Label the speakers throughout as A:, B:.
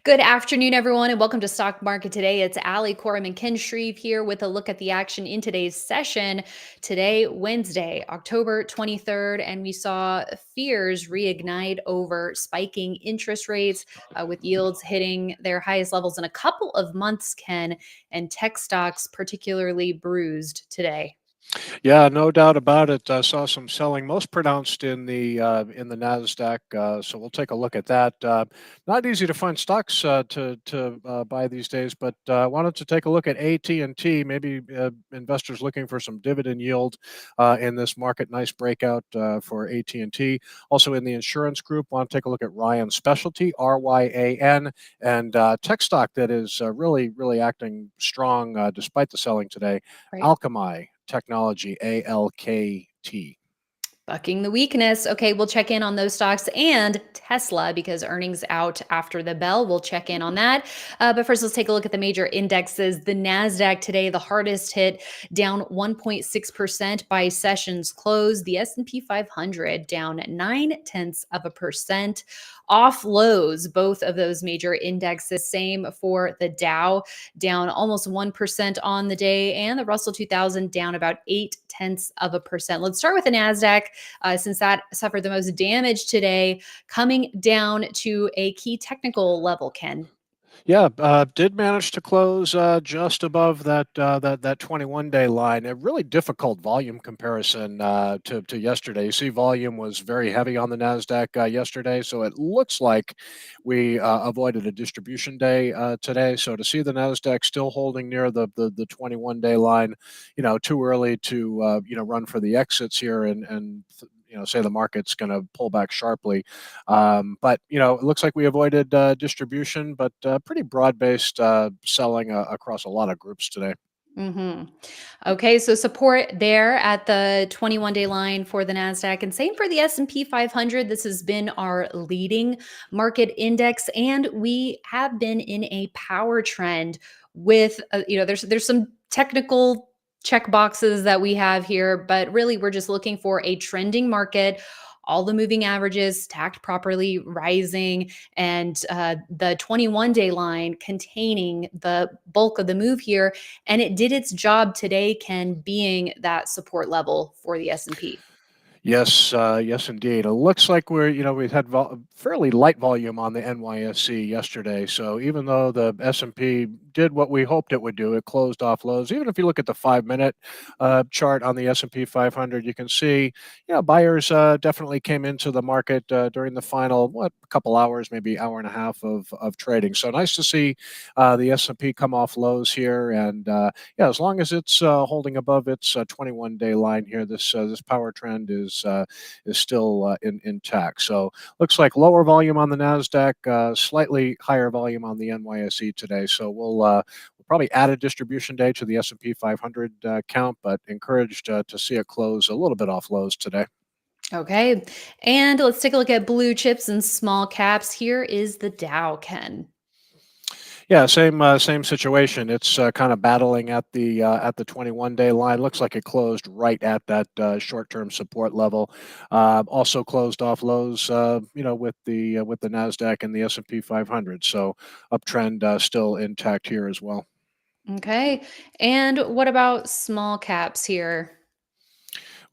A: Good afternoon, everyone, and welcome to Stock Market Today. It's Ali, Coram, and Ken Shreve here with a look at the action in today's session. Today, Wednesday, October 23rd, and we saw fears reignite over spiking interest rates with yields hitting their highest levels in a couple of months, Ken, and tech stocks particularly bruised today.
B: Yeah, no doubt about it. Saw some selling, most pronounced in the Nasdaq. So we'll take a look at that. Not easy to find stocks to buy these days, but wanted to take a look at AT&T. Maybe investors looking for some dividend yield in this market. Nice breakout for AT&T. Also in the insurance group, want to take a look at Ryan Specialty, RYAN, and tech stock that is really acting strong despite the selling today.
A: Right.
B: Alkami Technology, ALKT.
A: Bucking the weakness. Okay, we'll check in on those stocks and Tesla because earnings out after the bell. We'll check in on that. But first, let's take a look at the major indexes. The NASDAQ today, the hardest hit, down 1.6% by sessions close. The S&P 500 down 0.9%. Off lows, both of those major indexes. Same for the Dow, down almost 1% on the day, and the Russell 2000 down about 0.8%. Let's start with the NASDAQ since that suffered the most damage today, coming down to a key technical level, Ken.
B: Yeah, did manage to close just above that 21-day line. A really difficult volume comparison to yesterday. You see, volume was very heavy on the Nasdaq yesterday, so it looks like we avoided a distribution day today. So to see the Nasdaq still holding near the 21-day line, too early to run for the exits here and say the market's going to pull back sharply. But it looks like we avoided distribution, but pretty broad-based selling across a lot of groups today.
A: hmm Okay, so support there at the 21-day line for the Nasdaq, and same for the S&P 500. This has been our leading market index, and we have been in a power trend with there's some technical check boxes that we have here, but really we're just looking for a trending market. All the moving averages stacked properly, rising, and the 21-day line containing the bulk of the move here, and it did its job today, Ken, being that support level for the S&P.
B: Yes, yes, indeed. It looks like we had fairly light volume on the NYSE yesterday. So even though the S&P did what we hoped it would do, it closed off lows. Even if you look at the 5-minute chart on the S&P 500, you can see, buyers definitely came into the market during the final couple hours, maybe hour and a half of trading. So nice to see the S&P come off lows here, and yeah, as long as it's holding above its 21-day line here, this power trend is still intact. So looks like lower volume on the Nasdaq, slightly higher volume on the NYSE today. So we'll probably add a distribution day to the S&P 500 count, but encouraged to see it close a little bit off lows today.
A: Okay, and let's take a look at blue chips and small caps. Here is the Dow, Ken.
B: Yeah, same situation. It's kind of battling at the 21-day line. Looks like it closed right at that short-term support level. Also closed off lows, with the Nasdaq and the S&P 500. So uptrend still intact here as well.
A: Okay, and what about small caps here?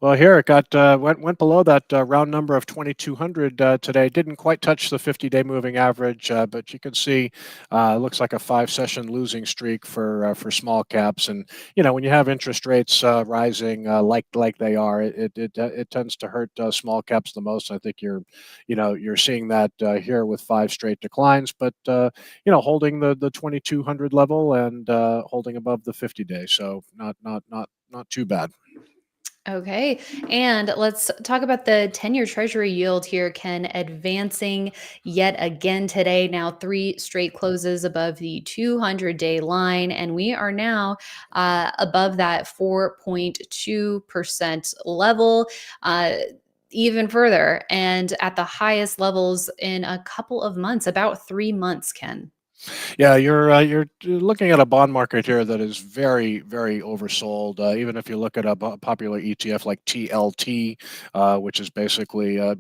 B: Well, here it got went below that round number of 2,200 today. Didn't quite touch the 50-day moving average, but you can see looks like a 5-session losing streak for small caps. And when you have interest rates rising like they are, it tends to hurt small caps the most. I think you're seeing that here with 5 straight declines, but holding the 2,200 level and holding above the 50-day. So not too bad.
A: Okay. And let's talk about the 10-year treasury yield here, Ken, advancing yet again today. Now, 3 straight closes above the 200-day line. And we are now above that 4.2% level. Even further, and at the highest levels in a couple of months, about 3 months, Ken.
B: Yeah, you're looking at a bond market here that is very, very oversold. Even if you look at a popular ETF like TLT, which is basically a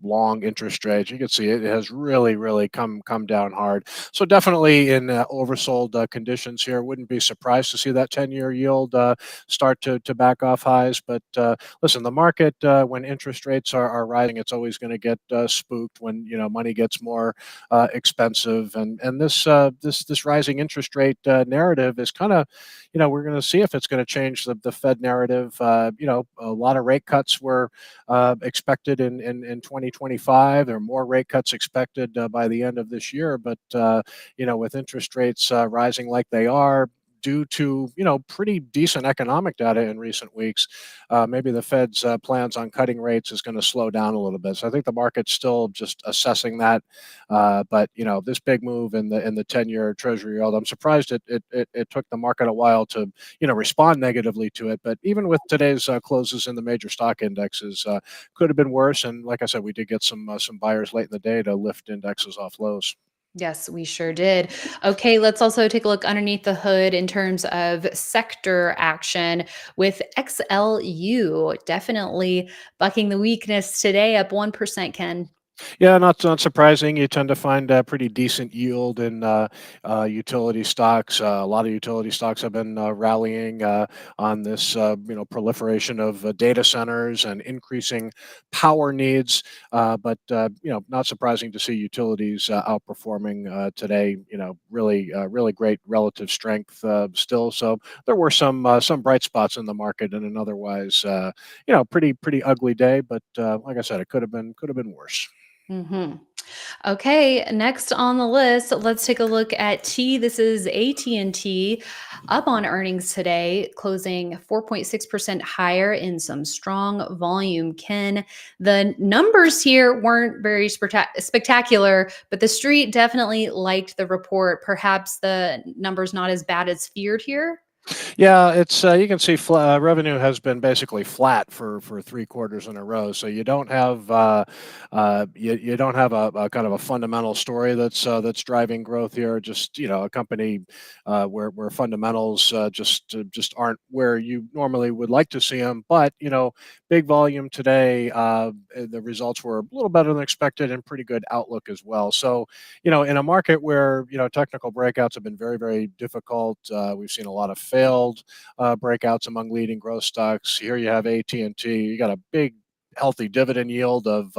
B: long interest rate, you can see it has really, really come down hard. So definitely in oversold conditions here. Wouldn't be surprised to see that 10-year yield start to back off highs. But listen, the market when interest rates are rising, it's always going to get spooked when money gets more expensive. And this rising interest rate narrative is kind of, we're going to see if it's going to change the Fed narrative. A lot of rate cuts were expected in 2025. There are more rate cuts expected by the end of this year. But with interest rates rising like they are, due to pretty decent economic data in recent weeks, maybe the Fed's plans on cutting rates is going to slow down a little bit. So I think the market's still just assessing that. But this big move in the 10-year Treasury yield, I'm surprised it took the market a while to respond negatively to it. But even with today's closes in the major stock indexes, could have been worse. And like I said, we did get some buyers late in the day to lift indexes off lows.
A: Yes, we sure did. Okay, let's also take a look underneath the hood in terms of sector action with XLU definitely bucking the weakness today, up 1%, Ken.
B: Yeah, not surprising. You tend to find a pretty decent yield in utility stocks. A lot of utility stocks have been rallying on this, proliferation of data centers and increasing power needs. But not surprising to see utilities outperforming today. Really great relative strength still. So there were some bright spots in the market in an otherwise, pretty ugly day. But like I said, it could have been worse.
A: Hmm. Okay, next on the list, let's take a look at T. This is AT&T up on earnings today, closing 4.6% higher in some strong volume. Ken, the numbers here weren't very spectacular, but the street definitely liked the report. Perhaps the numbers not as bad as feared here.
B: Yeah, it's you can see revenue has been basically flat for 3 quarters in a row. So you don't have a kind of a fundamental story that's driving growth here. Just a company where fundamentals just aren't where you normally would like to see them. But big volume today. The results were a little better than expected and pretty good outlook as well. So in a market where technical breakouts have been very, very difficult, we've seen a lot of failed breakouts among leading growth stocks. Here you have AT&T. You got a big healthy dividend yield of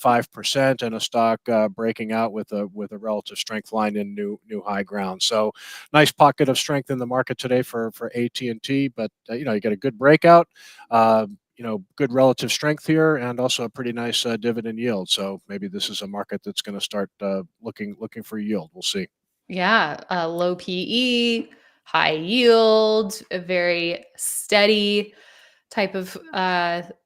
B: 5% and a stock breaking out with a relative strength line in new high ground. So nice pocket of strength in the market today for AT&T. But you get a good breakout. Good relative strength here, and also a pretty nice dividend yield. So maybe this is a market that's going to start looking for yield. We'll see.
A: Yeah, low PE, high yield, a very steady type of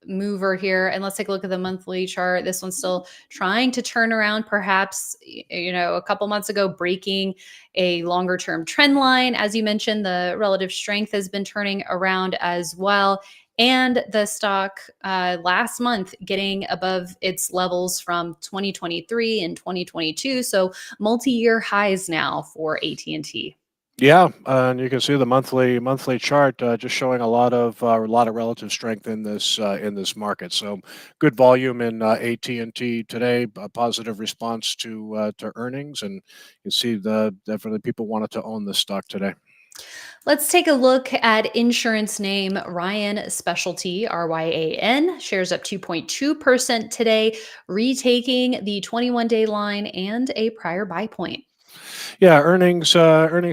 A: mover here. And let's take a look at the monthly chart. This one's still trying to turn around, perhaps, a couple months ago, breaking a longer term trend line. As you mentioned, the relative strength has been turning around as well. And the stock last month getting above its levels from 2023 and 2022. So multi-year highs now for AT&T.
B: Yeah, and you can see the monthly chart just showing a lot of relative strength in this market. So good volume in AT&T today, a positive response to earnings, and you see the definitely people wanted to own this stock today.
A: Let's take a look at insurance name Ryan Specialty, RYAN. Shares up 2.2% today, retaking the 21-day line and a prior buy point.
B: Yeah, earnings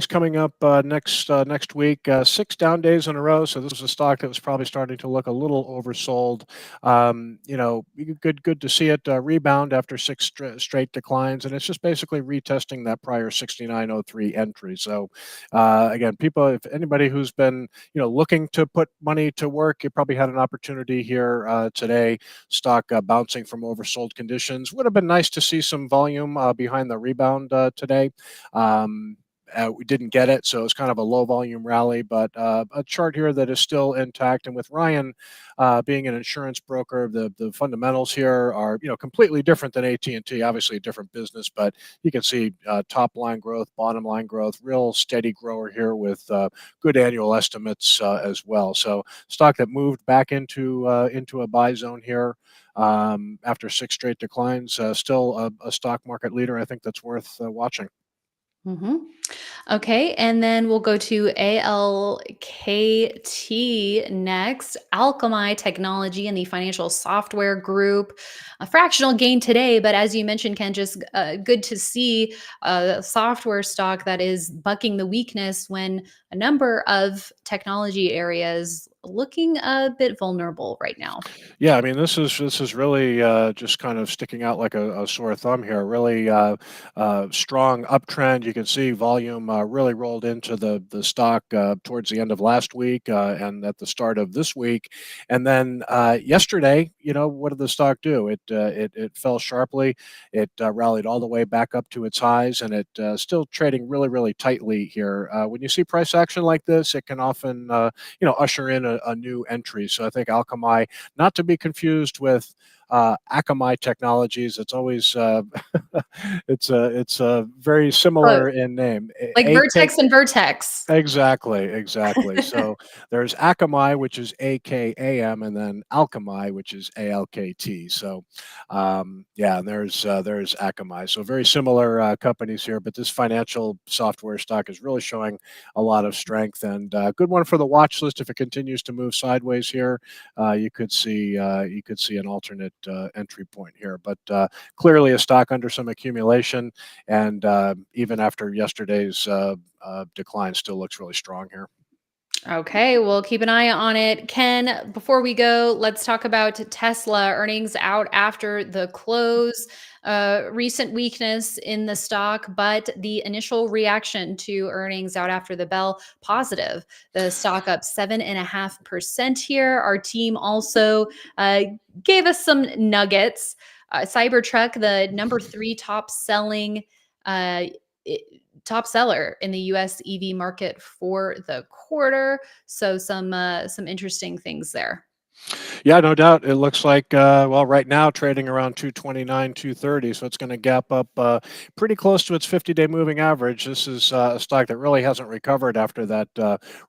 B: coming up next week. 6 down days in a row. So this was a stock that was probably starting to look a little oversold. Good to see it rebound after six straight declines, and it's just basically retesting that prior 69.03 entry. So again, people, if anybody who's been looking to put money to work, you probably had an opportunity here today. Stock bouncing from oversold conditions. Would have been nice to see some volume behind the rebound today. Um, we didn't get it, so it's kind of a low volume rally, but a chart here that is still intact. And with Ryan being an insurance broker, the fundamentals here are completely different than AT&T. Obviously, a different business, but you can see top line growth, bottom line growth, real steady grower here with good annual estimates as well. So stock that moved back into a buy zone here after 6 straight declines. Still a stock market leader. I think that's worth watching.
A: Hmm. Okay, and then we'll go to ALKT next. Alkami Technology and the Financial Software Group. A fractional gain today, but as you mentioned, Ken, just good to see a software stock that is bucking the weakness when a number of technology areas looking a bit vulnerable right now.
B: Yeah, I mean, this is really just kind of sticking out like a sore thumb here. Really strong uptrend. You can see volume really rolled into the stock towards the end of last week and at the start of this week, and then yesterday, what did the stock do? It fell sharply. It rallied all the way back up to its highs, and it still trading really tightly here. When you see price action like this, it can often usher in a new entry. So I think Alkami, not to be confused with Akamai Technologies. It's always it's very
A: Close.
B: similar in name.
A: Like
B: AK.
A: Vertex and Vertex.
B: Exactly. So there's Akamai, which is AKAM, and then Alkami, which is ALKT. So yeah, and there's Akamai. So very similar companies here, but this financial software stock is really showing a lot of strength, and good one for the watch list. If it continues to move sideways here, you could see an alternate entry point here. But clearly a stock under some accumulation, and even after yesterday's decline, still looks really strong here.
A: Okay, we'll keep an eye on it. Ken, before we go, let's talk about Tesla earnings out after the close. Recent weakness in the stock, but the initial reaction to earnings out after the bell positive. The stock up 7.5% here. Our team also gave us some nuggets. Cybertruck, the number three top selling. Uh, Top seller in the US EV market for the quarter. So some interesting things there.
B: Yeah, no doubt. It looks like, well, right now trading around 229, 230. So it's going to gap up pretty close to its 50-day moving average. This is a stock that really hasn't recovered after that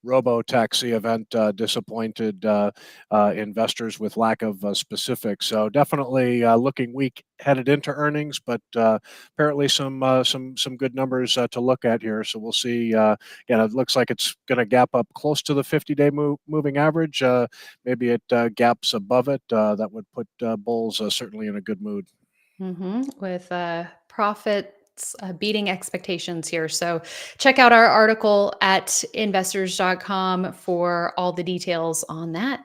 B: robo-taxi event disappointed investors with lack of specifics. So definitely looking weak headed into earnings, but apparently some good numbers to look at here. So we'll see. Again, it looks like it's going to gap up close to the 50-day moving average. Maybe it gaps above it. That would put bulls certainly in a good mood.
A: With profits beating expectations here. So check out our article at investors.com for all the details on that.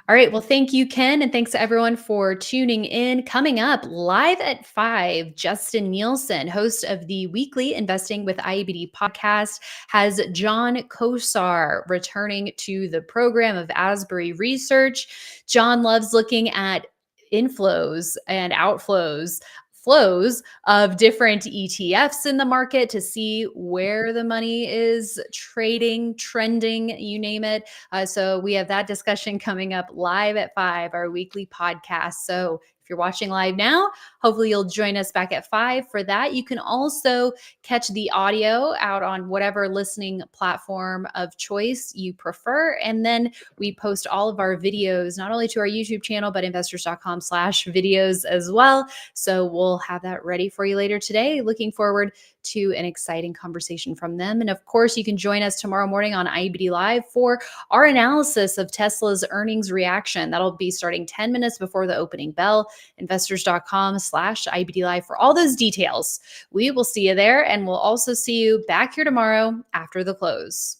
A: All right. Well, thank you, Ken. And thanks to everyone for tuning in. Coming up live at 5, Justin Nielsen, host of the weekly Investing with IBD podcast, has John Kosar returning to the program of Asbury Research. John loves looking at inflows and outflows flows of different ETFs in the market to see where the money is trading, trending, you name it. So we have that discussion coming up live at 5, our weekly podcast. So if you're watching live now, hopefully you'll join us back at 5 for that. You can also catch the audio out on whatever listening platform of choice you prefer. And then we post all of our videos, not only to our YouTube channel, but investors.com/videos as well. So we'll have that ready for you later today. Looking forward to an exciting conversation from them. And of course, you can join us tomorrow morning on IBD Live for our analysis of Tesla's earnings reaction. That'll be starting 10 minutes before the opening bell. Investors.com/IBD Live for all those details. We will see you there, and we'll also see you back here tomorrow after the close.